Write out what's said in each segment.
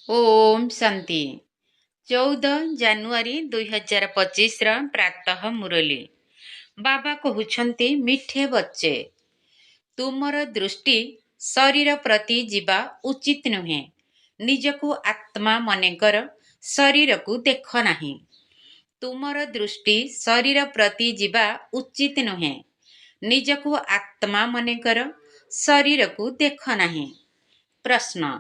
ओम शांति 14 ଜାନୁଆରୀ 2025 प्रातः मुरली बाबा कहउछन्ति मिठे बच्चे तुमर दृष्टि शरीर प्रति जीवा उचित नुहे। निजकु आत्मा मनेकर शरीर को देख नाही। तुमर दृष्टि शरीर प्रति जीवा उचित नुहे। निजकु आत्मा मनेकर शरीर को देख नाही। प्रश्न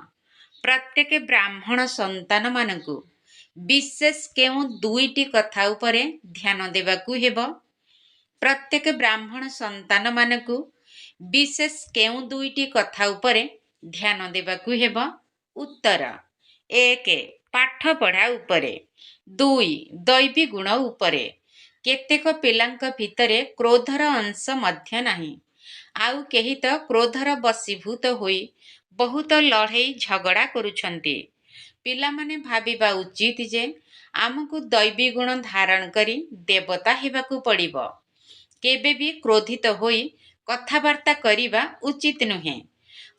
प्रत्येक ब्राह्मण संतान मानकु विशेष केउ दुईटी कथा उपरे ध्यान देबाकु हेब। प्रत्येक ब्राह्मण संतान मानकु विशेष केउ दुईटी कथा उपरे ध्यान देबाकु हेब। उत्तर 1 पाठ पढ़ा उपरे, 2 दैवी गुण उपरे। केतेक पिलांक भितरे क्रोधर अंश मध्य नाही। आउ केही त क्रोधर बसीभूत होई बहुत लड़ाई झगड़ा करुछन्ति। पिलामाने भाविबा उचित जे आमको दैवी गुण धारण करी देवता हेबाकु पड़िबो। केबे भी क्रोधित होई कथावार्ता करिबा उचित नुहे।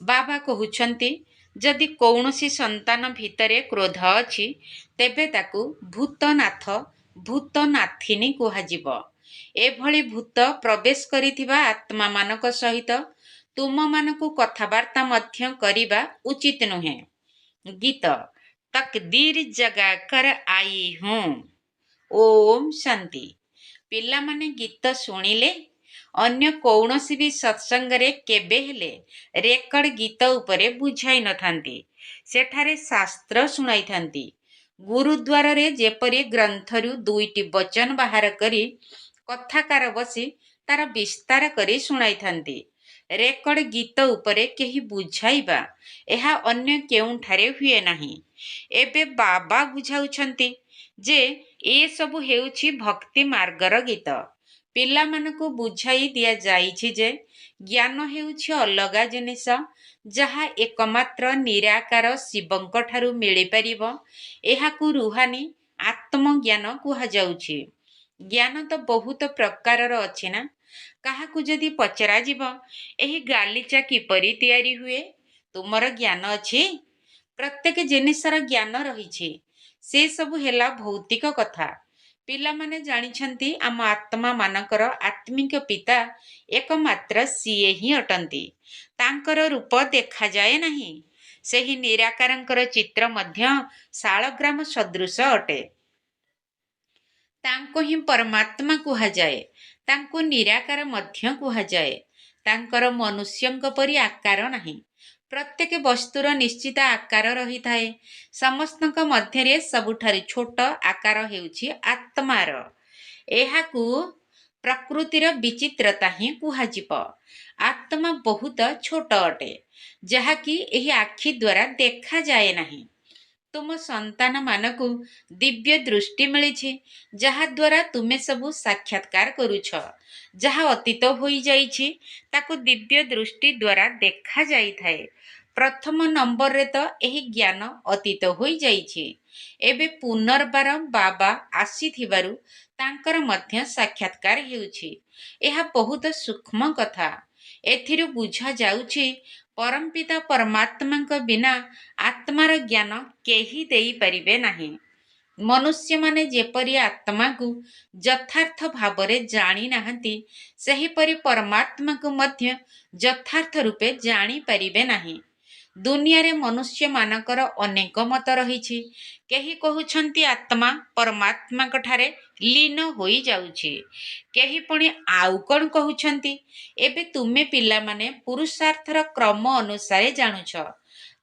बाबा कहउछन्ति जदि कौनसी संतान भितरे क्रोध अछि तेबे ताकु भूतनाथ भूतनाथिनी कुहाजिबो। एभली भूत प्रवेश करिथिबा आत्मा मानक सहित तुम मानकु कथावार्ता मध्य करिबा उचित नुहे। गीत तकदीर जगा कर आई हूँ। ओम शांति। पिला माने गीत सुनिले अन्य कौनसी भी सत्संगरे केबे हेले रेकर्ड गीत उपरे बुझाई न थांती। सेठारे शास्त्र सुनाई थांती। गुरुद्वार रे जेपरी ग्रंथरु दुईटी वचन बाहर करी कथाकार बसी तार विस्तार करी सुनाई थांती। रेकर्ड गीत उपरे केही बुझाइबा एहा अन्य केउठारे हुए नाही। एबे बाबा बुझाउछन्ति जे ए सबु हेउछि भक्ति मार्गर गीत। पिला मानकु बुझाई दिया जाइछि जे ज्ञान हेउछि अलगा जिनिस जहा एकमात्र निराकार शिवंक ठारु मिली परिबो। एहाकु रुहानी आत्मज्ञान कुहा जाउछि। ज्ञान तो बहुत प्रकारर अछि ना। काहाकु जदि पचरा जीव एही गालीचा किपरि तयारी हुए तुमर ज्ञान अछि। प्रत्येक जिनिसर ज्ञान रहिछि। से सबु हेला भौतिक कथा। पिला माने जानिछन्ति आम आत्मा मानकर आत्मिक पिता एकमात्र सिए ही अटंती। तांकर रूप देखा जाए नाही। सेही निराकारंकर चित्र मध्य शालग्राम सदृश अटे। तांको ही परमात्मा कुहा जाए। तांको निराकार मध्य कुहा जाए। तांकर मनुष्यंक परि आकार नाही। प्रत्येक वस्तुर निश्चित आकार रही थाए। समस्तंक मध्यरे सबुठारु छोट आकार हेउछि आत्मार। एहाकु प्रकृतिर विचित्रता ही कुहाजिब। आत्मा बहुत छोट अटे जहाकि एही आखि द्वारा देखा जाए नाही। तुम संतान मानकु दिव्य दृष्टि मिलिछि जहा द्वारा तुमे सबु साक्षात्कार करुछ। जहा अतीत होई जाइछि ताकु दिव्य दृष्टि द्वारा देखा जाई थाए। प्रथम नंबर रे तो एही ज्ञान अतीत होई जाइछि। एबे पुनर्बार बाबा आसीथिबारु तांकर मध्य साक्षात्कार हेउछि। एहा बहुत सूक्ष्म कथा। एथिरु बुझा जाउछि परमपिता परमात्मांक बिना आत्मार ज्ञान केही देई परिबे नाही। मनुष्य माने जेपरि आत्मा को यथार्थ भावरे जानी नाहंती सेहीपरि परमात्मा को मध्य यथार्थ रूपे जानी परिबे नाही। दुनिया रे मनुष्य मानकर अनेक मत रहिछि। केही कहउछन्ति आत्मा परमात्मा कठारे लीन होई जाउछि। केही पुणी आउ कोन कहउछन्ति। एबे तुमे पिला माने पुरुषार्थर क्रम अनुसारे जानुछ।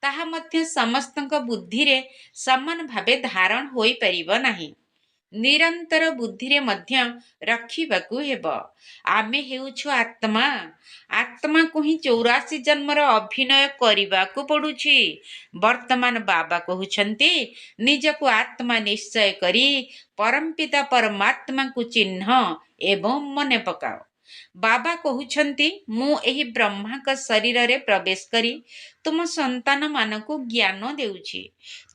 ताहा मध्य समस्तंक बुद्धि रे समान भावे धारण होई परिबो नाही। निरंतर बुद्धि रे मध्य रखिबाकु हेब। आमे हेउछु आत्मा। आत्मा को ही 84 जन्मर अभिनय करिबाकु पडुछि। वर्तमान बाबा कहउछन्ति निजकु आत्मा निश्चय करी परमपिता परमात्मा को चिन्ह एवं मने पकाओ। बाबा कहउछन्ति मु एही ब्रह्माक शरीर रे प्रवेश करी तुम संतान मानकु ज्ञान देउछि।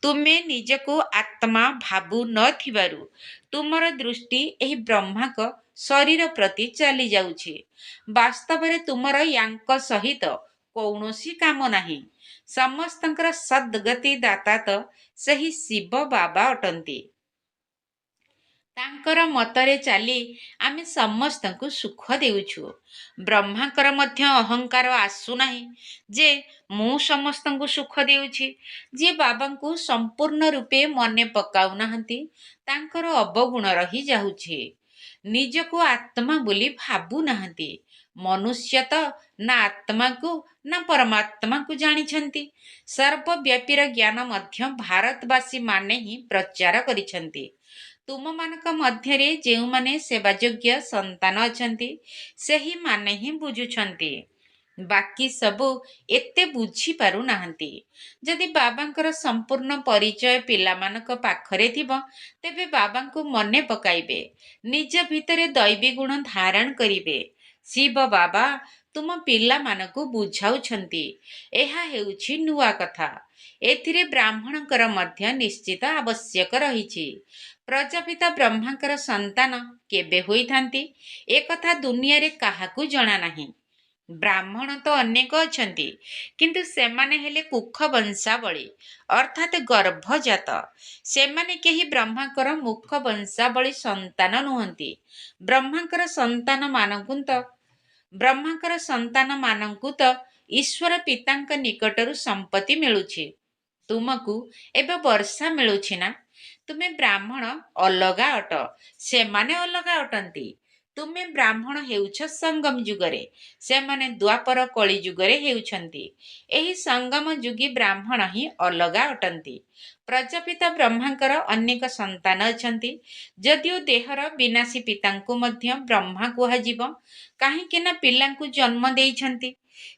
तुमे निजकु आत्मा भाबु न थिबारु तुमर दृष्टि एही ब्रह्माक शरीर प्रति चली जाउछि। वास्तव रे तुमर यांक सहित कौनसी काम नाही। ସମସ୍ତଙ୍କର ସଦ୍ଗତି ଦାତା ତ ସେହି ଶିବ ବାବା ଅଟନ୍ତି। ତାଙ୍କର ମତରେ ଚାଲି ଆମେ ସମସ୍ତଙ୍କୁ ସୁଖ ଦେଉଛୁ। ବ୍ରହ୍ମାଙ୍କର ମଧ୍ୟ ଅହଙ୍କାର ଆସୁନାହିଁ ଯେ ମୁଁ ସମସ୍ତଙ୍କୁ ସୁଖ ଦେଉଛି। ଯିଏ ବାବାଙ୍କୁ ସମ୍ପୂର୍ଣ୍ଣ ରୂପେ ମନେ ପକାଉନାହାନ୍ତି ତାଙ୍କର ଅବଗୁଣ ରହି ଯାଉଛି। ନିଜକୁ ଆତ୍ମା ବୋଲି ଭାବୁନାହାନ୍ତି। ମନୁଷ୍ୟ ତ ନା ଆତ୍ମାକୁ ନା ପରମାତ୍ମାକୁ ଜାଣିଛନ୍ତି। ସର୍ବବ୍ୟାପୀର ଜ୍ଞାନ ମଧ୍ୟ ଭାରତବାସୀ ମାନେ ହିଁ ପ୍ରଚାର କରିଛନ୍ତି। ତୁମମାନଙ୍କ ମଧ୍ୟରେ ଯେଉଁମାନେ ସେବାଯୋଗ୍ୟ ସନ୍ତାନ ଅଛନ୍ତି ସେହିମାନେ ହିଁ ବୁଝୁଛନ୍ତି। ବାକି ସବୁ ଏତେ ବୁଝିପାରୁନାହାନ୍ତି। ଯଦି ବାବାଙ୍କର ସମ୍ପୂର୍ଣ୍ଣ ପରିଚୟ ପିଲାମାନଙ୍କ ପାଖରେ ଥିବ ତେବେ ବାବାଙ୍କୁ ମନେ ପକାଇବେ। ନିଜ ଭିତରେ ଦୈବୀ ଗୁଣ ଧାରଣ କରିବେ। ଶିବ ବାବା ତୁମ ପିଲାମାନଙ୍କୁ ବୁଝାଉଛନ୍ତି। ଏହା ହେଉଛି ନୂଆ କଥା। ଏଥିରେ ବ୍ରାହ୍ମଣଙ୍କର ମଧ୍ୟ ନିଶ୍ଚିତ ଆବଶ୍ୟକ ରହିଛି। ପ୍ରଜାପିତା ବ୍ରହ୍ମାଙ୍କର ସନ୍ତାନ କେବେ ହୋଇଥାନ୍ତି ଏକଥା ଦୁନିଆରେ କାହାକୁ ଜଣା ନାହିଁ। ବ୍ରାହ୍ମଣ ତ ଅନେକ ଅଛନ୍ତି, କିନ୍ତୁ ସେମାନେ ହେଲେ କୁଖ ବଂଶାବଳୀ ଅର୍ଥାତ୍ ଗର୍ଭଜାତ। ସେମାନେ କେହି ବ୍ରହ୍ମାଙ୍କର ମୁଖ ବଂଶାବଳୀ ସନ୍ତାନ ନୁହନ୍ତି। ବ୍ରହ୍ମାଙ୍କର ସନ୍ତାନମାନଙ୍କୁ ତ ଈଶ୍ୱର ପିତାଙ୍କ ନିକଟରୁ ସମ୍ପତ୍ତି ମିଳୁଛି। ତୁମକୁ ଏବେ ବର୍ଷା ମିଳୁଛି ନା? ତୁମେ ବ୍ରାହ୍ମଣ ଅଲଗା ଅଟ, ସେମାନେ ଅଲଗା ଅଟନ୍ତି। ତୁମେ ବ୍ରାହ୍ମଣ ହେଉଛ ସଙ୍ଗମ ଯୁଗରେ, ସେମାନେ ଦ୍ୱାପର କଳି ଯୁଗରେ ହେଉଛନ୍ତି। ଏହି ସଙ୍ଗମ ଯୁଗୀ ବ୍ରାହ୍ମଣ ହିଁ ଅଲଗା ଅଟନ୍ତି। ପ୍ରଜାପିତା ବ୍ରହ୍ମାଙ୍କର ଅନେକ ସନ୍ତାନ ଅଛନ୍ତି। ଯଦିଓ ଦେହର ବିନାଶୀ ପିତାଙ୍କୁ ମଧ୍ୟ ବ୍ରହ୍ମା କୁହାଯିବ, କାହିଁକି ନା ପିଲାଙ୍କୁ ଜନ୍ମ ଦେଇଛନ୍ତି।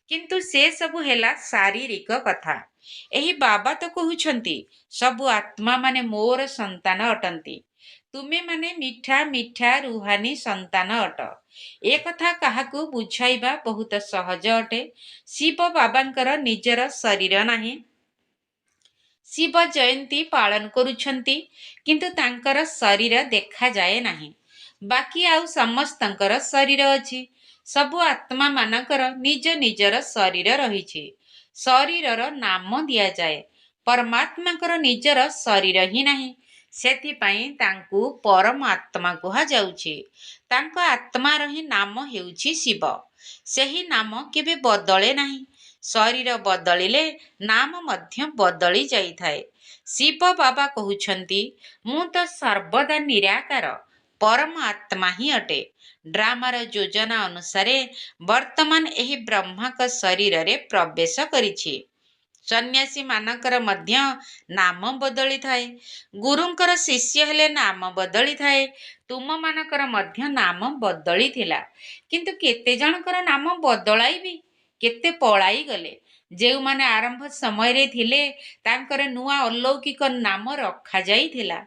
କିନ୍ତୁ ସେ ସବୁ ହେଲା ଶାରୀରିକ କଥା। ଏହି ବାବା ତ କହୁଛନ୍ତି ସବୁ ଆତ୍ମା ମାନେ ମୋର ସନ୍ତାନ ଅଟନ୍ତି। ତୁମେମାନେ ମିଠା ମିଠା ରୁହାନୀ ସନ୍ତାନ ଅଟ। ଏ କଥା କାହାକୁ ବୁଝାଇବା ବହୁତ ସହଜ ଅଟେ। ଶିବ ବାବାଙ୍କର ନିଜର ଶରୀର ନାହିଁ। ଶିବ ଜୟନ୍ତୀ ପାଳନ କରୁଛନ୍ତି, କିନ୍ତୁ ତାଙ୍କର ଶରୀର ଦେଖାଯାଏ ନାହିଁ। ବାକି ଆଉ ସମସ୍ତଙ୍କର ଶରୀର ଅଛି। ସବୁ ଆତ୍ମା ମାନଙ୍କର ନିଜ ନିଜର ଶରୀର ରହିଛି। ଶରୀରର ନାମ ଦିଆଯାଏ। ପରମାତ୍ମାଙ୍କର ନିଜର ଶରୀର ହିଁ ନାହିଁ। ସେଥିପାଇଁ ତାଙ୍କୁ ପରମାତ୍ମା କୁହାଯାଉଛି। ତାଙ୍କ ଆତ୍ମାର ହିଁ ନାମ ହେଉଛି ଶିବ। ସେହି ନାମ କେବେ ବଦଳେ ନାହିଁ। ଶରୀର ବଦଳିଲେ ନାମ ମଧ୍ୟ ବଦଳି ଯାଇଥାଏ। ଶିବ ବାବା କହୁଛନ୍ତି ମୁଁ ତ ସର୍ବଦା ନିରାକାର ପରମାତ୍ମା ହିଁ ଅଟେ। ଡ୍ରାମାର ଯୋଜନା ଅନୁସାରେ ବର୍ତ୍ତମାନ ଏହି ବ୍ରହ୍ମାଙ୍କ ଶରୀରରେ ପ୍ରବେଶ କରିଛି। ସନ୍ନ୍ୟାସୀ ମାନଙ୍କର ମଧ୍ୟ ନାମ ବଦଳିଥାଏ। ଗୁରୁଙ୍କର ଶିଷ୍ୟ ହେଲେ ନାମ ବଦଳିଥାଏ। ତୁମମାନଙ୍କର ମଧ୍ୟ ନାମ ବଦଳିଥିଲା। କିନ୍ତୁ କେତେ ଜଣଙ୍କର ନାମ ବଦଳାଇବି, କେତେ ପଳାଇ ଗଲେ। ଯେଉଁମାନେ ଆରମ୍ଭ ସମୟରେ ଥିଲେ ତାଙ୍କର ନୂଆ ଅଲୌକିକ ନାମ ରଖାଯାଇଥିଲା।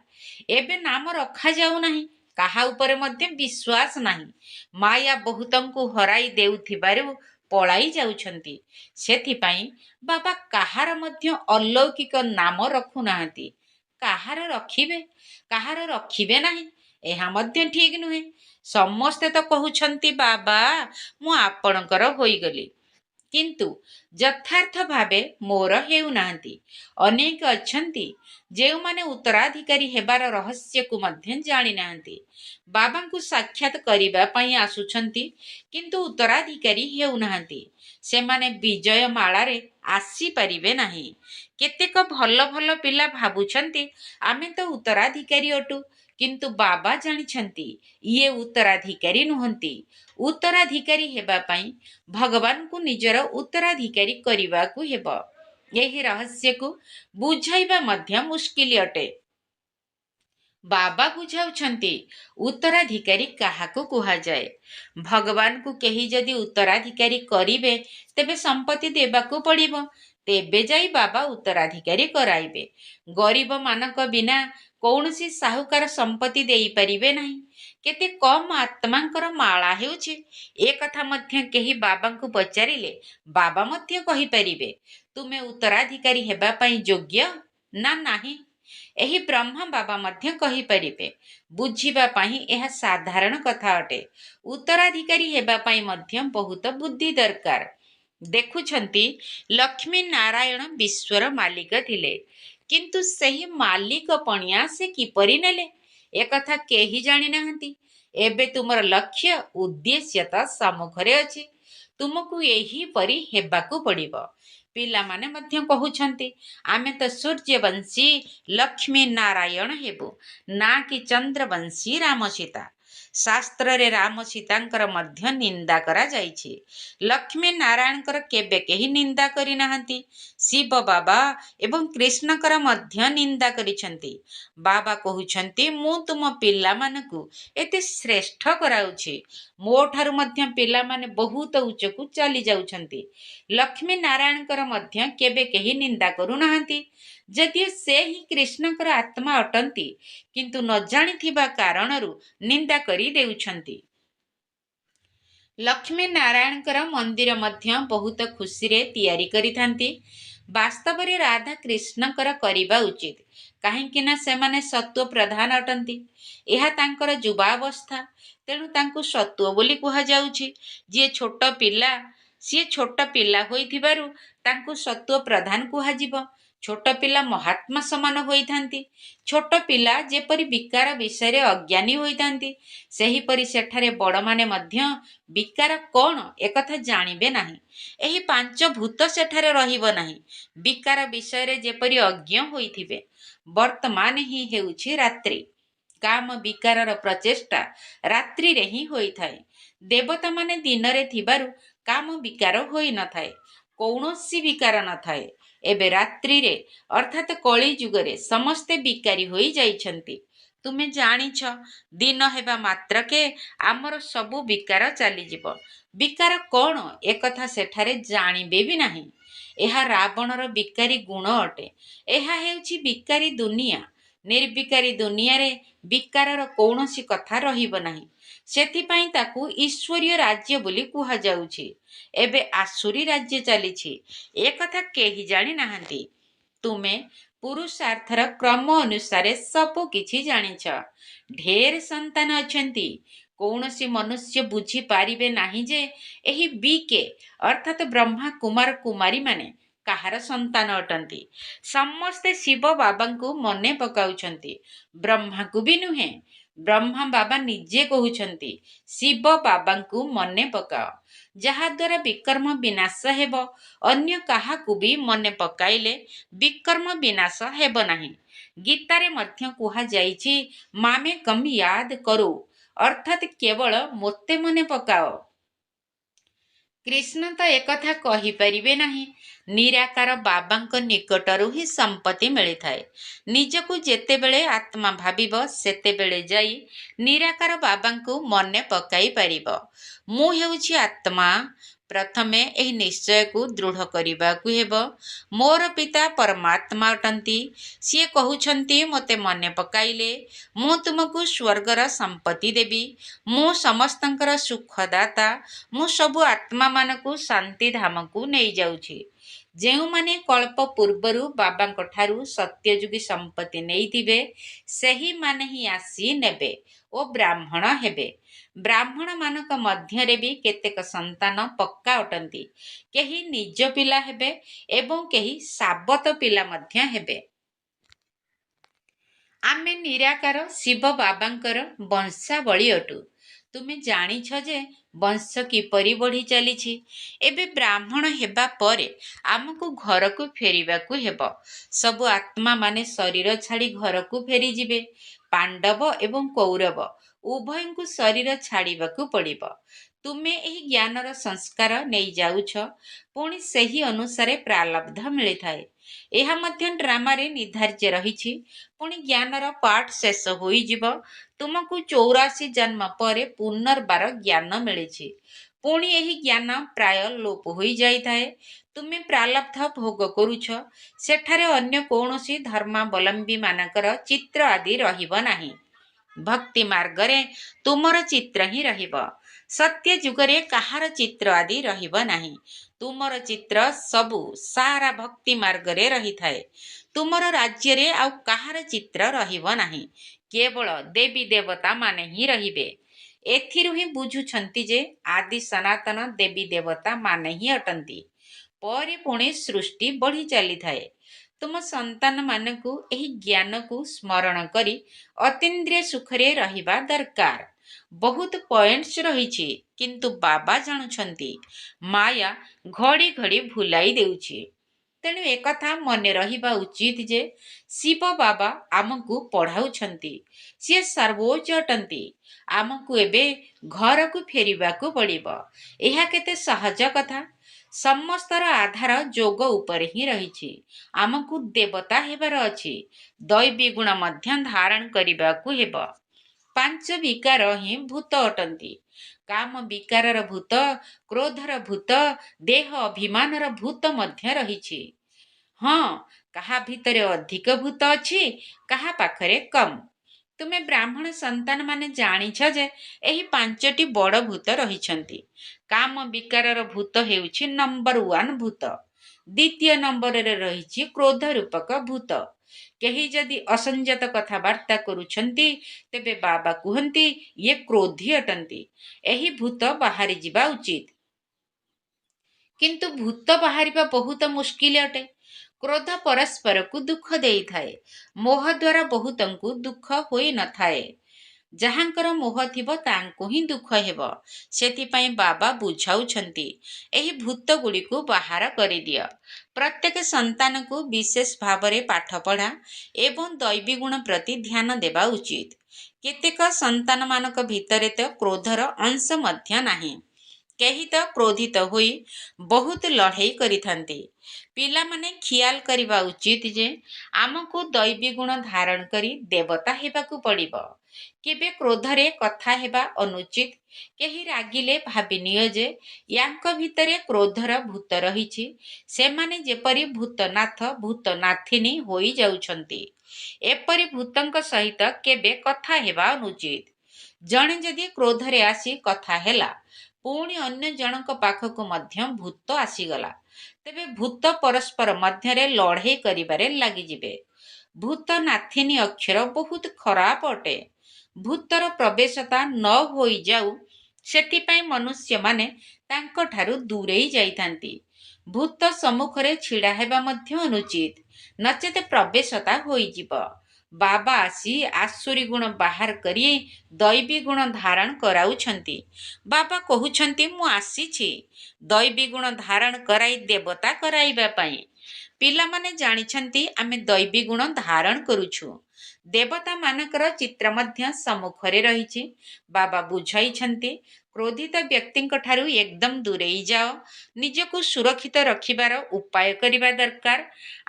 ଏବେ ନାମ ରଖାଯାଉନାହିଁ। କାହା ଉପରେ ମଧ୍ୟ ବିଶ୍ୱାସ ନାହିଁ। ମାୟା ବହୁତଙ୍କୁ ହରାଇ ଦେଉଥିବାରୁ ପଳାଇ ଯାଉଛନ୍ତି। ସେଥିପାଇଁ ବାବା କାହାର ମଧ୍ୟ ଅଲୌକିକ ନାମ ରଖୁନାହାନ୍ତି। କାହାର ରଖିବେ, କାହାର ରଖିବେ ନାହିଁ, ଏହା ମଧ୍ୟ ଠିକ ନୁହେଁ। ସମସ୍ତେ ତ କହୁଛନ୍ତି ବାବା ମୁଁ ଆପଣଙ୍କର ହୋଇଗଲି, କିନ୍ତୁ ଯଥାର୍ଥ ଭାବେ ମୋର ହେଉନାହାନ୍ତି। ଅନେକ ଅଛନ୍ତି ଯେଉଁମାନେ ଉତ୍ତରାଧିକାରୀ ହେବାର ରହସ୍ୟକୁ ମଧ୍ୟ ଜାଣିନାହାନ୍ତି। ବାବାଙ୍କୁ ସାକ୍ଷାତ କରିବା ପାଇଁ ଆସୁଛନ୍ତି, କିନ୍ତୁ ଉତ୍ତରାଧିକାରୀ ହେଉନାହାନ୍ତି। ସେମାନେ ବିଜୟ ମାଳାରେ ଆସିପାରିବେ ନାହିଁ। କେତେକ ଭଲ ଭଲ ପିଲା ଭାବୁଛନ୍ତି ଆମେ ତ ଉତ୍ତରାଧିକାରୀ ଅଟୁ, କିନ୍ତୁ ବାବା ଜାଣିଛନ୍ତି ଇଏ ଉତ୍ତରାଧିକାରୀ ନୁହନ୍ତି। ଉତ୍ତରାଧିକାରୀ ହେବା ପାଇଁ ଭଗବାନଙ୍କୁ ନିଜର ଉତ୍ତରାଧିକାରୀ କରିବାକୁ ହେବ। ଏହି ରହସ୍ୟକୁ ବୁଝାଇବା ମଧ୍ୟ ମୁସ୍କିଲ ଅଟେ। ବାବା ବୁଝାଉଛନ୍ତି ଉତ୍ତରାଧିକାରୀ କାହାକୁ କୁହାଯାଏ। ଭଗବାନଙ୍କୁ କେହି ଯଦି ଉତ୍ତରାଧିକାରୀ କରିବେ ତେବେ ସମ୍ପତ୍ତି ଦେବାକୁ ପଡ଼ିବ। ତେବେ ଯାଇ ବାବା ଉତ୍ତରାଧିକାରୀ କରାଇବେ। ଗରିବ ମାନଙ୍କ ବିନା କୌଣସି ସାହୁକାର ସମ୍ପତ୍ତି ଦେଇପାରିବେ ନାହିଁ। କେତେ କମ୍ ଆତ୍ମାଙ୍କର ମାଳା ହେଉଛି ଏ କଥା ମଧ୍ୟ କେହି ବାବାଙ୍କୁ ପଚାରିଲେ ବାବା ମଧ୍ୟ କହିପାରିବେ ତୁମେ ଉତ୍ତରାଧିକାରୀ ହେବା ପାଇଁ ଯୋଗ୍ୟ ନା ନାହିଁ। ଏହି ବ୍ରହ୍ମା ବାବା ମଧ୍ୟ କହିପାରିବେ। ବୁଝିବା ପାଇଁ ଏହା ସାଧାରଣ କଥା ଅଟେ। ଉତ୍ତରାଧିକାରୀ ହେବା ପାଇଁ ମଧ୍ୟ ବହୁତ ବୁଦ୍ଧି ଦରକାର। ଦେଖୁଛନ୍ତି ଲକ୍ଷ୍ମୀ ନାରାୟଣ ବିଶ୍ୱର ମାଲିକ ଥିଲେ, କିନ୍ତୁ ସେହି ମାଲିକ ପଣିଆ ସେ କିପରି ନେଲେ ଏକଥା କେହି ଜାଣିନାହାନ୍ତି। ଏବେ ତୁମର ଲକ୍ଷ୍ୟ ଉଦ୍ଦେଶ୍ୟ ତ ସମ୍ମୁଖରେ ଅଛି, ତୁମକୁ ଏହିପରି ହେବାକୁ ପଡ଼ିବ। ପିଲାମାନେ ମଧ୍ୟ କହୁଛନ୍ତି ଆମେ ତ ସୂର୍ଯ୍ୟବଂଶୀ ଲକ୍ଷ୍ମୀ ନାରାୟଣ ହେବୁ, ନା କି ଚନ୍ଦ୍ରବଂଶୀ ରାମ ସୀତା। ଶାସ୍ତ୍ରରେ ରାମ ସୀତାଙ୍କର ମଧ୍ୟ ନିନ୍ଦା କରାଯାଇଛି, ଲକ୍ଷ୍ମୀ ନାରାୟଣଙ୍କର କେବେ କେହି ନିନ୍ଦା କରିନାହାନ୍ତି। ଶିବ ବାବା ଏବଂ କୃଷ୍ଣଙ୍କର ମଧ୍ୟ ନିନ୍ଦା କରିଛନ୍ତି। ବାବା କହୁଛନ୍ତି ମୁଁ ତୁମ ପିଲାମାନଙ୍କୁ ଏତେ ଶ୍ରେଷ୍ଠ କରାଉଛି, ମୋ ଠାରୁ ମଧ୍ୟ ପିଲାମାନେ ବହୁତ ଉଚ୍ଚକୁ ଚାଲି ଯାଉଛନ୍ତି। ଲକ୍ଷ୍ମୀ ନାରାୟଣଙ୍କର ମଧ୍ୟ କେବେ କେହି ନିନ୍ଦା କରୁନାହାନ୍ତି, ଯଦିଓ ସେ ହିଁ କୃଷ୍ଣଙ୍କର ଆତ୍ମା ଅଟନ୍ତି, କିନ୍ତୁ ନ ଜାଣିଥିବା କାରଣରୁ ନିନ୍ଦା କରି ଦେଉଛନ୍ତି। ଲକ୍ଷ୍ମୀ ନାରାୟଣଙ୍କର ମନ୍ଦିର ମଧ୍ୟ ବହୁତ ଖୁସିରେ ତିଆରି କରିଥାନ୍ତି। ବାସ୍ତବରେ ରାଧା କୃଷ୍ଣଙ୍କର କରିବା ଉଚିତ, କାହିଁକି ନା ସେମାନେ ସତ୍ୱ ପ୍ରଧାନ ଅଟନ୍ତି। ଏହା ତାଙ୍କର ଯୁବାବସ୍ଥା, ତେଣୁ ତାଙ୍କୁ ସତ୍ୱ ବୋଲି କୁହାଯାଉଛି। ଯିଏ ଛୋଟ ପିଲା, ସିଏ ଛୋଟ ପିଲା ହୋଇଥିବାରୁ ତାଙ୍କୁ ସତ୍ୱ ପ୍ରଧାନ କୁହାଯିବ। ଛୋଟ ପିଲା ମହାତ୍ମା ସମାନ ହୋଇଥାନ୍ତି। ଛୋଟ ପିଲା ଯେପରି ବିକାର ବିଷୟରେ ଅଜ୍ଞାନୀ ହୋଇଥାନ୍ତି, ସେହିପରି ସେଠାରେ ବଡ଼ମାନେ ମଧ୍ୟ ବିକାର କ'ଣ ଏକଥା ଜାଣିବେ ନାହିଁ। ଏହି ପାଞ୍ଚ ଭୂତ ସେଠାରେ ରହିବ ନାହିଁ, ବିକାର ବିଷୟରେ ଯେପରି ଅଜ୍ଞ ହୋଇଥିବେ। ବର୍ତ୍ତମାନ ହିଁ ହେଉଛି ରାତ୍ରି। କାମ ବିକାରର ପ୍ରଚେଷ୍ଟା ରାତ୍ରିରେ ହିଁ ହୋଇଥାଏ। ଦେବତାମାନେ ଦିନରେ ଥିବାରୁ କାମ ବିକାର ହୋଇନଥାଏ, କୌଣସି ବିକାର ନଥାଏ। ଏବେ ରାତ୍ରିରେ ଅର୍ଥାତ୍ କଳି ଯୁଗରେ ସମସ୍ତେ ବିକାରୀ ହୋଇ ଯାଇଛନ୍ତି। ତୁମେ ଜାଣିଛ, ଦିନ ହେବା ମାତ୍ରକେ ଆମର ସବୁ ବିକାର ଚାଲିଯିବ। ବିକାର କ'ଣ ଏକଥା ସେଠାରେ ଜାଣିବେ ବି ନାହିଁ। ଏହା ରାବଣର ବିକାରୀ ଗୁଣ ଅଟେ। ଏହା ହେଉଛି ବିକାରୀ ଦୁନିଆ। ନିର୍ବିକାରୀ ଦୁନିଆରେ ବିକାରର କୌଣସି କଥା ରହିବ ନାହିଁ। ସେଥିପାଇଁ ତାକୁ ଈଶ୍ୱରୀୟ ରାଜ୍ୟ ବୋଲି କୁହାଯାଉଛି। ଏବେ ଆସୁରୀ ରାଜ୍ୟ ଚାଲିଛି, ଏକଥା କେହି ଜାଣିନାହାନ୍ତି। ତୁମେ ପୁରୁଷାର୍ଥର କ୍ରମ ଅନୁସାରେ ସବୁ କିଛି ଜାଣିଛ। ଢେର ସନ୍ତାନ ଅଛନ୍ତି। କୌଣସି ମନୁଷ୍ୟ ବୁଝିପାରିବେ ନାହିଁ ଯେ ଏହି ବିକେ ଅର୍ଥାତ୍ ବ୍ରହ୍ମା କୁମାର କୁମାରୀମାନେ କାହାର ସନ୍ତାନ ଅଟନ୍ତି। ସମସ୍ତେ ଶିବ ବାବାଙ୍କୁ ମନେ ପକାଉଛନ୍ତି, ବ୍ରହ୍ମାକୁ ବି ନୁହେଁ। ବ୍ରହ୍ମା ବାବା ନିଜେ କହୁଛନ୍ତି ଶିବ ବାବାଙ୍କୁ ମନେ ପକାଅ, ଯାହାଦ୍ୱାରା ବିକର୍ମ ବିନାଶ ହେବ। ଅନ୍ୟ କାହାକୁ ବି ମନେ ପକାଇଲେ ବିକର୍ମ ବିନାଶ ହେବ ନାହିଁ। ଗୀତାରେ ମଧ୍ୟ କୁହାଯାଇଛି ମାମେକମ୍ ୟାଦ କରୋ, ଅର୍ଥାତ୍ କେବଳ ମୋତେ ମନେ ପକାଅ। କୃଷ୍ଣ ତ ଏକଥା କହିପାରିବେ ନାହିଁ। ନିରାକାର ବାବାଙ୍କ ନିକଟରୁ ହିଁ ସମ୍ପତ୍ତି ମିଳିଥାଏ। ନିଜକୁ ଯେତେବେଳେ ଆତ୍ମା ଭାବିବ, ସେତେବେଳେ ଯାଇ ନିରାକାର ବାବାଙ୍କୁ ମନେ ପକାଇ ପାରିବ। ମୁଁ ହେଉଛି ଆତ୍ମା। ପ୍ରଥମେ ଏହି ନିଶ୍ଚୟକୁ ଦୃଢ଼ କରିବାକୁ ହେବ। ମୋର ପିତା ପରମାତ୍ମା ଅଟନ୍ତି। ସିଏ କହୁଛନ୍ତି ମୋତେ ମନେ ପକାଇଲେ ମୁଁ ତୁମକୁ ସ୍ୱର୍ଗର ସମ୍ପତ୍ତି ଦେବି। ମୁଁ ସମସ୍ତଙ୍କର ସୁଖଦାତା। ମୁଁ ସବୁ ଆତ୍ମାମାନଙ୍କୁ ଶାନ୍ତିଧାମକୁ ନେଇଯାଉଛି। ଯେଉଁମାନେ କଳ୍ପ ପୂର୍ବରୁ ବାବାଙ୍କ ଠାରୁ ସତ୍ୟଯୁଗୀ ସମ୍ପତ୍ତି ନେଇଥିବେ, ସେହିମାନେ ହିଁ ଆସି ନେବେ ଓ ବ୍ରାହ୍ମଣ ହେବେ। ବ୍ରାହ୍ମଣମାନଙ୍କ ମଧ୍ୟରେ ବି କେତେକ ସନ୍ତାନ ପକ୍କା ଅଟନ୍ତି। କେହି ନିଜ ପିଲା ହେବେ ଏବଂ କେହି ସାବତ ପିଲା ମଧ୍ୟ ହେବେ। ଆମେ ନିରାକାର ଶିବ ବାବାଙ୍କର ବଂଶାବଳୀ ଅଟୁ। ତୁମେ ଜାଣିଛ ଯେ ବଂଶ କିପରି ବଢ଼ି ଚାଲିଛି। ଏବେ ବ୍ରାହ୍ମଣ ହେବା ପରେ ଆମକୁ ଘରକୁ ଫେରିବାକୁ ହେବ। ସବୁ ଆତ୍ମାମାନେ ଶରୀର ଛାଡ଼ି ଘରକୁ ଫେରିଯିବେ। ପାଣ୍ଡବ ଏବଂ କୌରବ ଉଭୟଙ୍କୁ ଶରୀର ଛାଡ଼ିବାକୁ ପଡ଼ିବ। ତୁମେ ଏହି ଜ୍ଞାନର ସଂସ୍କାର ନେଇଯାଉଛ, ପୁଣି ସେହି ଅନୁସାରେ ପ୍ରାରବ୍ଧ ମିଳିଥାଏ। ଏହା ମଧ୍ୟ ଡ୍ରାମାରେ ନିର୍ଦ୍ଧାର୍ଯ୍ୟ ରହିଛି। ପୁଣି ଜ୍ଞାନର ପାଠ ଶେଷ ହୋଇଯିବ। ତୁମକୁ 84 ଜନ୍ମ ପରେ ପୁନର୍ବାର ଜ୍ଞାନ ମିଳିଛି। ପୁଣି ଏହି ଜ୍ଞାନ ପ୍ରାୟ ଲୋପ ହୋଇଯାଇଥାଏ। ତୁମେ ପ୍ରାରବ୍ଧ ଭୋଗ କରୁଛ। ସେଠାରେ ଅନ୍ୟ କୌଣସି ଧର୍ମାବଲମ୍ବୀମାନଙ୍କର ଚିତ୍ର ଆଦି ରହିବ ନାହିଁ। ଭକ୍ତି ମାର୍ଗରେ ତୁମର ଚିତ୍ର ହିଁ ରହିବ। ସତ୍ୟ ଯୁଗରେ କାହାର ଚିତ୍ର ଆଦି ରହିବ ନାହିଁ। ତୁମର ଚିତ୍ର ସବୁ ସାରା ଭକ୍ତି ମାର୍ଗରେ ରହିଥାଏ। ତୁମର ରାଜ୍ୟରେ ଆଉ କାହାର ଚିତ୍ର ରହିବ ନାହିଁ। କେବଳ ଦେବୀ ଦେବତା ମାନେ ହିଁ ରହିବେ। ଏଥିରୁ ହିଁ ବୁଝୁଛନ୍ତି ଯେ ଆଦି ସନାତନ ଦେବୀ ଦେବତା ମାନେ ହିଁ ଅଟନ୍ତି। ପରେ ପୁଣି ସୃଷ୍ଟି ବଢ଼ି ଚାଲିଥାଏ। ତୁମ ସନ୍ତାନମାନଙ୍କୁ ଏହି ଜ୍ଞାନକୁ ସ୍ମରଣ କରି ଅତୀନ୍ଦ୍ରିୟ ସୁଖରେ ରହିବା ଦରକାର। ବହୁତ ପଏଣ୍ଟସ୍ ରହିଛି, କିନ୍ତୁ ବାବା ଜାଣୁଛନ୍ତି ମାୟା ଘଡ଼ି ଘଡ଼ି ଭୁଲାଇ ଦେଉଛି। ତେଣୁ ଏକଥା ମନେ ରହିବା ଉଚିତ ଯେ ଶିବ ବାବା ଆମକୁ ପଢ଼ାଉଛନ୍ତି, ସିଏ ସର୍ବୋଚ୍ଚ ଅଟନ୍ତି। ଆମକୁ ଏବେ ଘରକୁ ଫେରିବାକୁ ପଡ଼ିବ। ଏହା କେତେ ସହଜ କଥା। ସମସ୍ତର ଆଧାର ଯୋଗ ଉପରେ ହିଁ ରହିଛି। ଆମକୁ ଦେବତା ହେବାର ଅଛି, ଦୈବୀ ଗୁଣ ମଧ୍ୟ ଧାରଣ କରିବାକୁ ହେବ। 5 ବିକାର ହିଁ ଭୂତ ଅଟନ୍ତି। କାମ ବିକାରର ଭୂତ, କ୍ରୋଧର ଭୂତ, ଦେହ ଅଭିମାନର ଭୂତ ମଧ୍ୟ ରହିଛି। ହଁ, କାହା ଭିତରେ ଅଧିକ ଭୂତ ଅଛି, କାହା ପାଖରେ କମ୍। ତୁମେ ବ୍ରାହ୍ମଣ ସନ୍ତାନମାନେ ଜାଣିଛ ଯେ ଏହି 5ଟି ବଡ଼ ଭୂତ ରହିଛନ୍ତି। କାମ ବିକାରର ଭୂତ ହେଉଛି ନମ୍ବର 1 ଭୂତ। ଦ୍ୱିତୀୟ ନମ୍ବରରେ ରହିଛି କ୍ରୋଧ ରୂପକ ଭୂତ। କେହି ଯଦି ଅସଂଯତ କଥାବାର୍ତ୍ତା କରୁଛନ୍ତି, ତେବେ ବାବା କୁହନ୍ତି ଇଏ କ୍ରୋଧୀ ଅଟନ୍ତି। ଏହି ଭୂତ ବାହାରି ଯିବା ଉଚିତ। କିନ୍ତୁ ଭୂତ ବାହାରିବା ବହୁତ ମୁସ୍କିଲ ଅଟେ। କ୍ରୋଧ ପରସ୍ପରକୁ ଦୁଃଖ ଦେଇଥାଏ। ମୋହ ଦ୍ୱାରା ବହୁତଙ୍କୁ ଦୁଃଖ ହୋଇନଥାଏ। ଯାହାଙ୍କର ମୋହ ଥିବ ତାଙ୍କୁ ହିଁ ଦୁଃଖ ହେବ। ସେଥିପାଇଁ ବାବା ବୁଝାଉଛନ୍ତି ଏହି ଭୂତ ଗୁଡ଼ିକୁ ବାହାର କରିଦିଅ। ପ୍ରତ୍ୟେକ ସନ୍ତାନକୁ ବିଶେଷ ଭାବରେ ପାଠ ପଢ଼ା ଏବଂ ଦୈବୀ ଗୁଣ ପ୍ରତି ଧ୍ୟାନ ଦେବା ଉଚିତ। କେତେକ ସନ୍ତାନମାନଙ୍କ ଭିତରେ ତ କ୍ରୋଧର ଅଂଶ ମଧ୍ୟ ନାହିଁ। କେହି ତ କ୍ରୋଧିତ ହୋଇ ବହୁତ ଲଢ଼େଇ କରିଥାନ୍ତି। ପିଲାମାନେ ଖିଆଲ କରିବା ଉଚିତ ଯେ ଆମକୁ ଦୈବୀ ଗୁଣ ଧାରଣ କରି ଦେବତା ହେବାକୁ ପଡ଼ିବ। କେବେ କ୍ରୋଧରେ କଥା ହେବା ଅନୁଚିତ। କେହି ରାଗିଲେ ଭାବିନିଅ ଯେ ୟାଙ୍କ ଭିତରେ କ୍ରୋଧର ଭୂତ ରହିଛି। ସେମାନେ ଯେପରି ଭୂତନାଥ ଭୂତନାଥିନୀ ହୋଇଯାଉଛନ୍ତି। ଏପରି ଭୂତଙ୍କ ସହିତ କେବେ କଥା ହେବା ଅନୁଚିତ। ଜଣେ ଯଦି କ୍ରୋଧରେ ଆସି କଥା ହେଲା, ପୁଣି ଅନ୍ୟ ଜଣଙ୍କ ପାଖକୁ ମଧ୍ୟ ଭୂତ ଆସିଗଲା, ତେବେ ଭୂତ ପରସ୍ପର ମଧ୍ୟରେ ଲଢ଼େଇ କରିବାରେ ଲାଗିଯିବେ। ଭୂତ ନାଥିନୀ ଅକ୍ଷର ବହୁତ ଖରାପ ଅଟେ। ଭୂତର ପ୍ରବେଶତା ନ ହୋଇଯାଉ ସେଥିପାଇଁ ମନୁଷ୍ୟମାନେ ତାଙ୍କଠାରୁ ଦୂରେଇ ଯାଇଥାନ୍ତି। ଭୂତ ସମ୍ମୁଖରେ ଛିଡ଼ା ହେବା ମଧ୍ୟ ଅନୁଚିତ, ନଚେତ ପ୍ରବେଶତା ହୋଇଯିବ। ବାବା ଆସି ଆସୁରୀ ଗୁଣ ବାହାର କରି ଦୈବୀ ଗୁଣ ଧାରଣ କରାଉଛନ୍ତି। ବାବା କହୁଛନ୍ତି ମୁଁ ଆସିଛି ଦୈବୀ ଗୁଣ ଧାରଣ କରାଇ ଦେବତା କରାଇବା ପାଇଁ। ପିଲାମାନେ ଜାଣିଛନ୍ତି ଆମେ ଦୈବୀ ଗୁଣ ଧାରଣ କରୁଛୁ। ଦେବତାମାନଙ୍କର ଚିତ୍ର ମଧ୍ୟ ସମ୍ମୁଖରେ ରହିଛି। ବାବା ବୁଝାଇଛନ୍ତି କ୍ରୋଧିତ ବ୍ୟକ୍ତିଙ୍କ ଠାରୁ ଏକଦମ ଦୂରେଇ ଯାଅ। ନିଜକୁ ସୁରକ୍ଷିତ ରଖିବାର ଉପାୟ କରିବା ଦରକାର।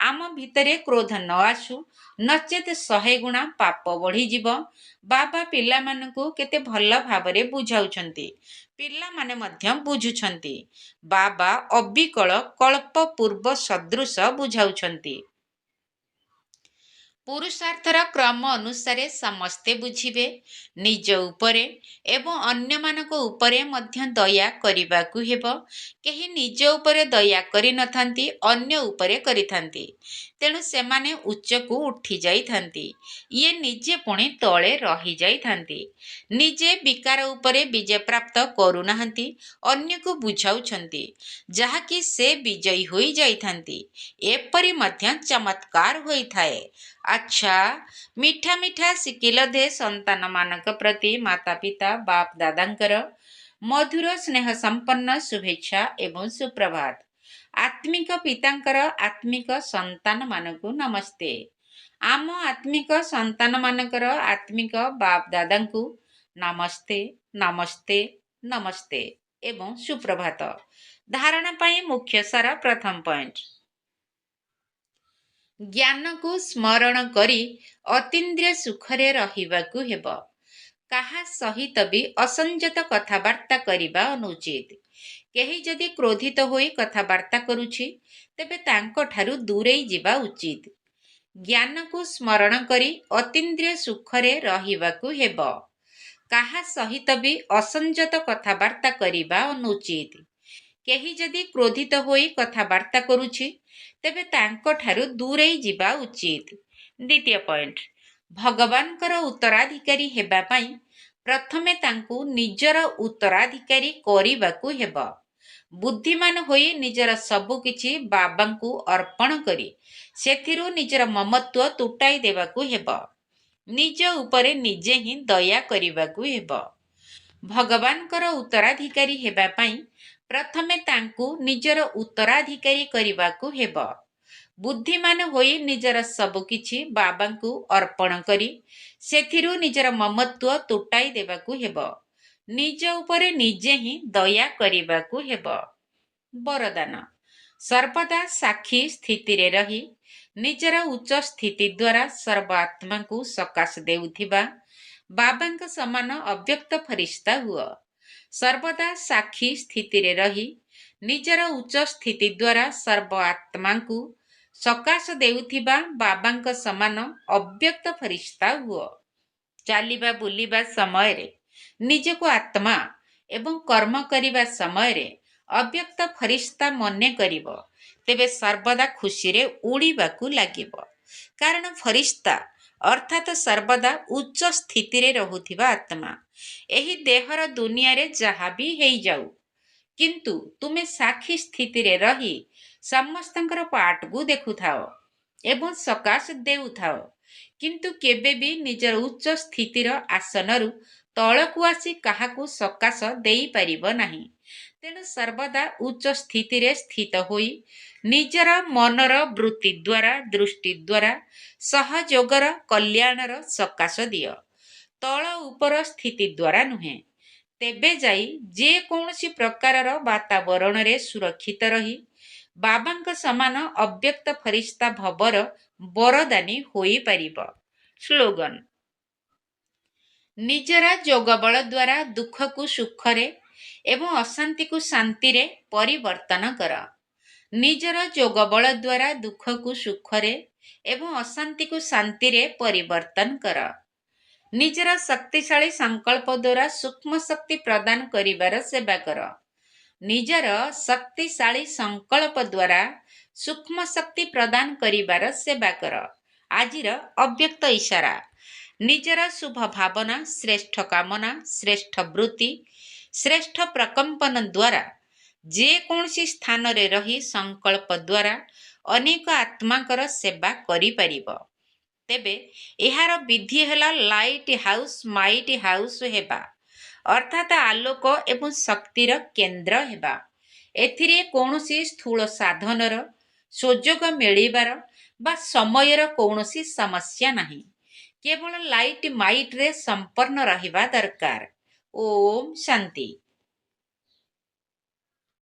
ଆମ ଭିତରେ କ୍ରୋଧ ନ ଆସୁ, ନଚେତ 100 ଗୁଣା ପାପ ବଢ଼ିଯିବ। ବାବା ପିଲାମାନଙ୍କୁ କେତେ ଭଲ ଭାବରେ ବୁଝାଉଛନ୍ତି। ପିଲାମାନେ ମଧ୍ୟ ବୁଝୁଛନ୍ତି। ବାବା ଅବିକଳ କଳ୍ପ ପୂର୍ବ ସଦୃଶ ବୁଝାଉଛନ୍ତି। ପୁରୁଷାର୍ଥର କ୍ରମ ଅନୁସାରେ ସମସ୍ତେ ବୁଝିବେ। ନିଜ ଉପରେ ଏବଂ ଅନ୍ୟମାନଙ୍କ ଉପରେ ମଧ୍ୟ ଦୟା କରିବାକୁ ହେବ। କେହି ନିଜ ଉପରେ ଦୟା କରିନଥାନ୍ତି, ଅନ୍ୟ ଉପରେ କରିଥାନ୍ତି। ତେଣୁ ସେମାନେ ଉଚ୍ଚକୁ ଉଠି ଯାଇଥାନ୍ତି। ଇଏ ନିଜେ ପୁଣି ତଳେ ରହିଯାଇଥାନ୍ତି। ନିଜେ ବିକାର ଉପରେ ବିଜୟ ପ୍ରାପ୍ତ କରୁନାହାନ୍ତି, ଅନ୍ୟକୁ ବୁଝାଉଛନ୍ତି, ଯାହାକି ସେ ବିଜୟୀ ହୋଇଯାଇଥାନ୍ତି। ଏପରି ମଧ୍ୟ ଚମତ୍କାର ହୋଇଥାଏ। ଆଚ୍ଛା, ମିଠା ମିଠା ଶିଖିଲ ଦେ ସନ୍ତାନମାନଙ୍କ ପ୍ରତି ମାତା ପିତା ବାପ ଦାଦାଙ୍କର ମଧୁର ସ୍ନେହ ସମ୍ପନ୍ନ ଶୁଭେଚ୍ଛା ଏବଂ ସୁପ୍ରଭାତ। ଆତ୍ମିକ ପିତାଙ୍କର ଆତ୍ମିକ ସନ୍ତାନମାନଙ୍କୁ ନମସ୍ତେ। ଆମ ଆତ୍ମିକ ସନ୍ତାନମାନଙ୍କର ଆତ୍ମିକ ବାପ ଦାଦାଙ୍କୁ ନମସ୍ତେ, ନମସ୍ତେ, ନମସ୍ତେ ଏବଂ ସୁପ୍ରଭାତ। ଧାରଣା ପାଇଁ ମୁଖ୍ୟ ସାର ପ୍ରଥମ ପଏଣ୍ଟ। ଜ୍ଞାନକୁ ସ୍ମରଣ କରି ଅତୀନ୍ଦ୍ରିୟ ସୁଖରେ ରହିବାକୁ ହେବ। କାହା ସହିତ ବି ଅସଂଯତ କଥାବାର୍ତ୍ତା କରିବା ଅନୁଚିତ। କେହି ଯଦି କ୍ରୋଧିତ ହୋଇ କଥାବାର୍ତ୍ତା କରୁଛି, ତେବେ ତାଙ୍କଠାରୁ ଦୂରେଇ ଯିବା ଉଚିତ। ଜ୍ଞାନକୁ ସ୍ମରଣ କରି ଅତୀନ୍ଦ୍ରିୟ ସୁଖରେ ରହିବାକୁ ହେବ। କାହା ସହିତ ବି ଅସଂଯତ କଥାବାର୍ତ୍ତା କରିବା ଅନୁଚିତ। କେହି ଯଦି କ୍ରୋଧିତ ହୋଇ କଥାବାର୍ତ୍ତା କରୁଛି, ତେବେ ତାଙ୍କଠାରୁ ଦୂରେଇ ଯିବା ଉଚିତ। ଦ୍ୱିତୀୟ ପଏଣ୍ଟ, ଭଗବାନଙ୍କର ଉତ୍ତରାଧିକାରୀ ହେବା ପାଇଁ ପ୍ରଥମେ ତାଙ୍କୁ ନିଜର ଉତ୍ତରାଧିକାରୀ କରିବାକୁ ହେବ। ବୁଦ୍ଧିମାନ ହୋଇ ନିଜର ସବୁ କିଛି ବାବାଙ୍କୁ ଅର୍ପଣ କରି ସେଥିରୁ ନିଜର ମମତ୍ୱ ତୁଟାଇ ଦେବାକୁ ହେବ। ନିଜ ଉପରେ ନିଜେ ହିଁ ଦୟା କରିବାକୁ ହେବ। ଭଗବାନଙ୍କର ଉତ୍ତରାଧିକାରୀ ହେବା ପାଇଁ ପ୍ରଥମେ ତାଙ୍କୁ ନିଜର ଉତ୍ତରାଧିକାରୀ କରିବାକୁ ହେବ। ବୁଦ୍ଧିମାନ ହୋଇ ନିଜର ସବୁ କିଛି ବାବାଙ୍କୁ ଅର୍ପଣ କରି ସେଥିରୁ ନିଜର ମମତ୍ୱ ତୁଟାଇ ଦେବାକୁ ହେବ। ନିଜ ଉପରେ ନିଜେ ହିଁ ଦୟା କରିବାକୁ ହେବ। ବରଦାନ: ସର୍ବଦା ସାକ୍ଷୀ ସ୍ଥିତିରେ ରହି ନିଜର ଉଚ୍ଚ ସ୍ଥିତି ଦ୍ୱାରା ସର୍ବ ଆତ୍ମାକୁ ସକାଶ ଦେଉଥିବା ବାବାଙ୍କ ସମାନ ଅବ୍ୟକ୍ତ ଫରିସ୍ତା ହୁଅ। ସର୍ବଦା ସାକ୍ଷୀ ସ୍ଥିତିରେ ରହି ନିଜର ଉଚ୍ଚ ସ୍ଥିତି ଦ୍ୱାରା ସର୍ବ ଆତ୍ମାଙ୍କୁ ସକାଶ ଦେଉଥିବା ବାବାଙ୍କ ସମାନ ଅବ୍ୟକ୍ତ ଫରିସ୍ତା ହୁଅ। ଚାଲିବା ବୁଲିବା ସମୟରେ ନିଜକୁ ଆତ୍ମା ଏବଂ କର୍ମ କରିବା ସମୟରେ ଅବ୍ୟକ୍ତ ଫରିସ୍ତା ମନେ କରିବ, ତେବେ ସର୍ବଦା ଖୁସିରେ ଉଡ଼ିବାକୁ ଲାଗିବ। କାରଣ ଫରିସ୍ତା ଅର୍ଥାତ୍ ସର୍ବଦା ଉଚ୍ଚ ସ୍ଥିତିରେ ରହୁଥିବା ଆତ୍ମା। ଏହି ଦେହର ଦୁନିଆରେ ଯାହା ବି ହେଇଯାଉ, କିନ୍ତୁ ତୁମେ ସାକ୍ଷୀ ସ୍ଥିତିରେ ରହି ସମସ୍ତଙ୍କର ପାର୍ଟକୁ ଦେଖୁଥାଅ ଏବଂ ସକାଶ ଦେଉଥାଅ, କିନ୍ତୁ କେବେ ବି ନିଜର ଉଚ୍ଚ ସ୍ଥିତିର ଆସନରୁ ତଳକୁ ଆସି କାହାକୁ ସକାଶ ଦେଇପାରିବ ନାହିଁ। ତେଣୁ ସର୍ବଦା ଉଚ୍ଚ ସ୍ଥିତିରେ ସ୍ଥିତ ହୋଇ ନିଜର ମନର ବୃତ୍ତି ଦ୍ୱାରା, ଦୃଷ୍ଟି ଦ୍ୱାରା ସହଯୋଗର କଲ୍ୟାଣର ସକାଶ ଦିଅ, ତଳ ଉପର ସ୍ଥିତି ଦ୍ୱାରା ନୁହେଁ। ତେବେ ଯାଇ ଯେକୌଣସି ପ୍ରକାରର ବାତାବରଣରେ ସୁରକ୍ଷିତ ରହି ବାବାଙ୍କ ସମାନ ଅବ୍ୟକ୍ତ ଫରିସ୍ତା ଭବର ବରଦାନୀ ହୋଇପାରିବ। ସ୍ଲୋଗାନ: ନିଜର ଯୋଗବଳ ଦ୍ୱାରା ଦୁଃଖକୁ ସୁଖରେ ଏବଂ ଅଶାନ୍ତିକୁ ଶାନ୍ତିରେ ପରିବର୍ତ୍ତନ କର। ନିଜର ଯୋଗବଳ ଦ୍ୱାରା ଦୁଃଖକୁ ସୁଖରେ ଏବଂ ଅଶାନ୍ତିକୁ ଶାନ୍ତିରେ ପରିବର୍ତ୍ତନ କର। ନିଜର ଶକ୍ତିଶାଳୀ ସଂକଳ୍ପ ଦ୍ୱାରା ସୂକ୍ଷ୍ମ ଶକ୍ତି ପ୍ରଦାନ କରିବାର ସେବା କର। ନିଜର ଶକ୍ତିଶାଳୀ ସଂକଳ୍ପ ଦ୍ୱାରା ସୂକ୍ଷ୍ମ ଶକ୍ତି ପ୍ରଦାନ କରିବାର ସେବା କର। ଆଜିର ଅବ୍ୟକ୍ତ ଇଶାରା: ନିଜର ଶୁଭ ଭାବନା, ଶ୍ରେଷ୍ଠ କାମନା, ଶ୍ରେଷ୍ଠ ବୃତ୍ତି, ଶ୍ରେଷ୍ଠ ପ୍ରକମ୍ପନ ଦ୍ୱାରା ଯେକୌଣସି ସ୍ଥାନରେ ରହି ସଂକଳ୍ପ ଦ୍ୱାରା ଅନେକ ଆତ୍ମାଙ୍କର ସେବା କରିପାରିବ। ତେବେ ଏହାର ବିଧି ହେଲା ଲାଇଟ୍ ହାଉସ୍ ମାଇଟ୍ ହାଉସ୍ ହେବା, ଅର୍ଥାତ୍ ଆଲୋକ ଏବଂ ଶକ୍ତିର କେନ୍ଦ୍ର ହେବା। ଏଥିରେ କୌଣସି ସ୍ଥୂଳ ସାଧନର, ସୁଯୋଗ ମିଳିବାର ବା ସମୟର କୌଣସି ସମସ୍ୟା ନାହିଁ। କେବଳ ଲାଇଟ୍ ମାଇଟ୍ରେ ସମ୍ପନ୍ନ ରହିବା ଦରକାର। ଓମ୍ ଶାନ୍ତି।